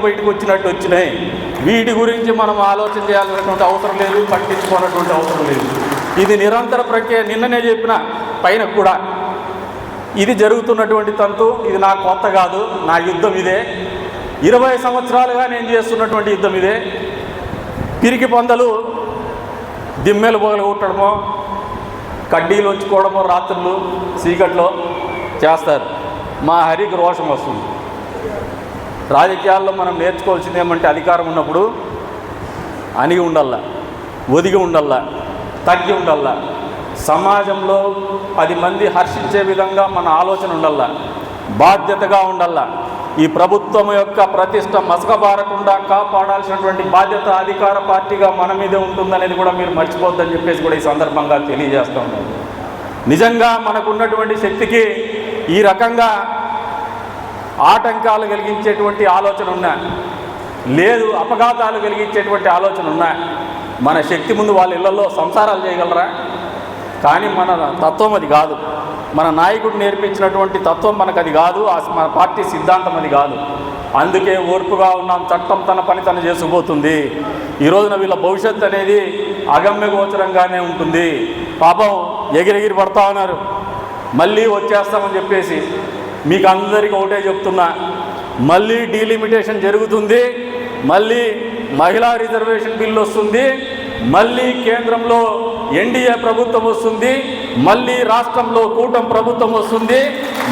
బయటకు వచ్చినట్టు వచ్చినాయి. వీటి గురించి మనం ఆలోచన చేయాల్సినటువంటి అవసరం లేదు, పట్టించుకోనటువంటి అవసరం లేదు. ఇది నిరంతర ప్రక్రియ. నిన్ననే చెప్పిన పైన కూడా ఇది జరుగుతున్నటువంటి తంతు. ఇది నాకు కొత్త కాదు, నా యుద్ధం ఇదే. 20 సంవత్సరాలుగా నేను చేస్తున్నటువంటి యుద్ధం ఇదే. పిరికి పొందలు దిమ్మెలు పొగలగొట్టడమో, కడ్డీలు ఉంచుకోవడమో రాత్రులు చీకట్లో చేస్తారు. మా హరికి రోషం వస్తుంది. రాజకీయాల్లో మనం నేర్చుకోవాల్సింది ఏమంటే అధికారం ఉన్నప్పుడు అణిగి ఉండల్లా, ఒదిగి ఉండల్లా, తగ్గి ఉండల్లా. సమాజంలో 10 మంది హర్షించే విధంగా మన ఆలోచన ఉండల్లా, బాధ్యతగా ఉండల్లా. ఈ ప్రభుత్వం యొక్క ప్రతిష్ట మసకబారకుండా కాపాడాల్సినటువంటి బాధ్యత అధికార పార్టీగా మన మీదే ఉంటుందనేది కూడా మీరు మర్చిపోద్దని చెప్పేసి కూడా ఈ సందర్భంగా తెలియజేస్తూ ఉన్నాను. నిజంగా మనకున్నటువంటి శక్తికి ఈ రకంగా ఆటంకాలు కలిగించేటువంటి ఆలోచన ఉన్నా, లేదు అపఘాతాలు కలిగించేటువంటి ఆలోచన ఉన్నా, మన శక్తి ముందు వాళ్ళ ఇళ్లలో సంసారాలు చేయగలరా? కానీ మన తత్వం అది కాదు. మన నాయకుడు నేర్పించినటువంటి తత్వం మనకు అది కాదు. మన పార్టీ సిద్ధాంతం అది కాదు. అందుకే ఓర్పుగా ఉన్నాం. చట్టం తన పని తను చేసుకుపోతుంది. ఈ రోజున వీళ్ళ భవిష్యత్తు అనేది అగమ్య గోచరంగానే ఉంటుంది. పాపం ఎగిరెగిరి పడతా ఉన్నారు, మళ్ళీ వచ్చేస్తామని చెప్పేసి. మీకు అందరికీ ఒకటే చెప్తున్నా, మళ్ళీ డీలిమిటేషన్ జరుగుతుంది, మళ్ళీ మహిళా రిజర్వేషన్ బిల్లు వస్తుంది, మళ్ళీ కేంద్రంలో ఎన్డీఏ ప్రభుత్వం వస్తుంది, మళ్ళీ రాష్ట్రంలో కూటమి ప్రభుత్వం వస్తుంది,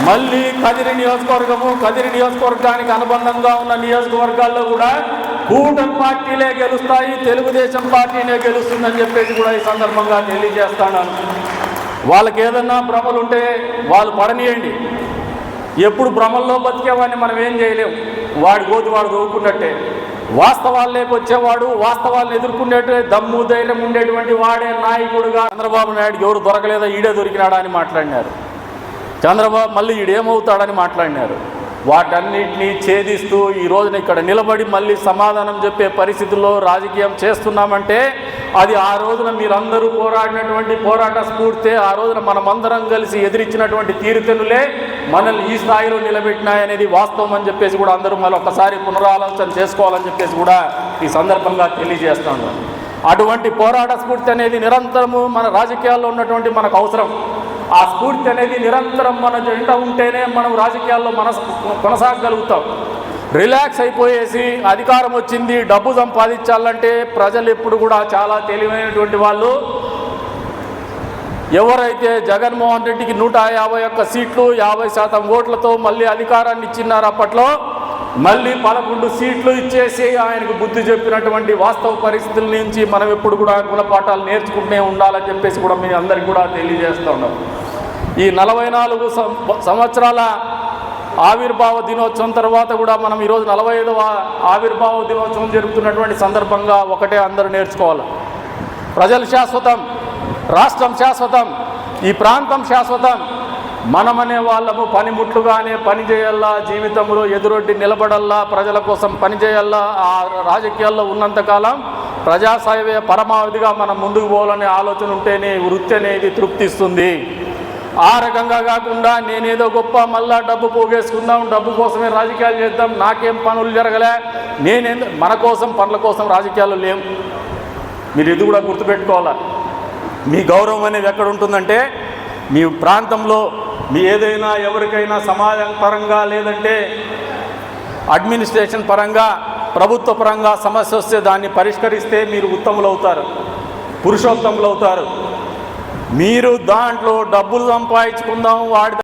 మళ్ళీ కదిరి నియోజకవర్గానికి అనుబంధంగా ఉన్న నియోజకవర్గాల్లో కూడా కూటమి పార్టీలే గెలుస్తాయి, తెలుగుదేశం పార్టీనే గెలుస్తుందని చెప్పేసి కూడా ఈ సందర్భంగా తెలియజేస్తాను. వాళ్ళకి ఏదన్నా భ్రమలుంటే వాళ్ళు పడనీయండి. ఎప్పుడు భ్రమల్లో బతికేవాడిని మనం ఏం చేయలేము. వాడి గోతి వాడు దొరుకున్నట్టే. వాస్తవాలు లేకొచ్చేవాడు, వాస్తవాలను ఎదుర్కొనేటే దమ్ము ధైర్యం ఉండేటువంటి వాడే నాయకుడుగా. చంద్రబాబు నాయుడుకి ఎవరు దొరకలేదా, ఈడే దొరికినాడా అని మాట్లాడినారు. చంద్రబాబు మళ్ళీ ఈడేమవుతాడని మాట్లాడినారు. వాటన్నిటినీ ఛేదిస్తూ ఈ రోజున ఇక్కడ నిలబడి మళ్ళీ సమాధానం చెప్పే పరిస్థితుల్లో రాజకీయం చేస్తున్నామంటే అది ఆ రోజున మీరందరూ పోరాడినటువంటి పోరాట స్ఫూర్తే, ఆ రోజున మనమందరం కలిసి ఎదిరించినటువంటి తీరుతెన్నులే మనల్ని ఈ స్థాయిలో నిలబెట్టినాయనేది వాస్తవం అని చెప్పేసి కూడా అందరూ మళ్ళీ ఒక్కసారి పునరాలోచన చేసుకోవాలని చెప్పేసి కూడా ఈ సందర్భంగా తెలియజేస్తాను. అటువంటి పోరాట స్ఫూర్తి అనేది నిరంతరము మన రాజకీయాల్లో ఉన్నటువంటి మనకు అవసరం. ఆ స్ఫూర్తి అనేది నిరంతరం మన జంట ఉంటేనే మనం రాజకీయాల్లో కొనసాగలుగుతాం. రిలాక్స్ అయిపోయేసి అధికారం వచ్చింది డబ్బు సంపాదించాలంటే ప్రజలు ఎప్పుడు కూడా చాలా తెలివైనటువంటి వాళ్ళు. ఎవరైతే జగన్మోహన్ రెడ్డికి 151 సీట్లు 50% ఓట్లతో మళ్ళీ అధికారాన్ని ఇచ్చినారు, అప్పట్లో మళ్ళీ 11 సీట్లు ఇచ్చేసి ఆయనకు బుద్ధి చెప్పినటువంటి వాస్తవ పరిస్థితుల నుంచి మనం ఎప్పుడు కూడా గుణపాఠాలు నేర్చుకుంటూనే ఉండాలని చెప్పేసి కూడా మీ అందరికీ కూడా తెలియజేస్తూ ఉన్నాం. ఈ 44 సంవత్సరాల ఆవిర్భావ దినోత్సవం తర్వాత కూడా మనం ఈరోజు 45వ ఆవిర్భావ దినోత్సవం జరుగుతున్నటువంటి సందర్భంగా ఒకటే అందరూ నేర్చుకోవాలి. ప్రజలు శాశ్వతం, రాష్ట్రం శాశ్వతం, ఈ ప్రాంతం శాశ్వతం. మనమనే వాళ్ళము పనిముట్లుగానే పనిచేయాలా, జీవితంలో ఎదురొడ్డి నిలబడల్లా, ప్రజల కోసం పనిచేయాలా. ఆ రాజకీయాల్లో ఉన్నంతకాలం ప్రజాసేవే పరమావధిగా మనం ముందుకు పోవాలనే ఆలోచన ఉంటేనే వృత్తి అనేది తృప్తిస్తుంది. ఆ రకంగా కాకుండా నేనేదో గొప్ప మళ్ళా డబ్బు పోగేసుకుందాం, డబ్బు కోసమే రాజకీయాలు చేద్దాం, నాకేం పనులు జరగలే, మన కోసం పనుల కోసం రాజకీయాలు లేవు. మీరు ఇది కూడా గుర్తుపెట్టుకోవాలా. మీ గౌరవం అనేది ఎక్కడ ఉంటుందంటే మీ ప్రాంతంలో మీ ఏదైనా ఎవరికైనా సమాజం పరంగా లేదంటే అడ్మినిస్ట్రేషన్ పరంగా ప్రభుత్వ పరంగా సమస్య వస్తే దాన్ని పరిష్కరిస్తే మీరు ఉత్తములు అవుతారు, పురుషోత్తములు అవుతారు. మీరు దాంట్లో డబ్బులు సంపాదించుకుందాం, వాడి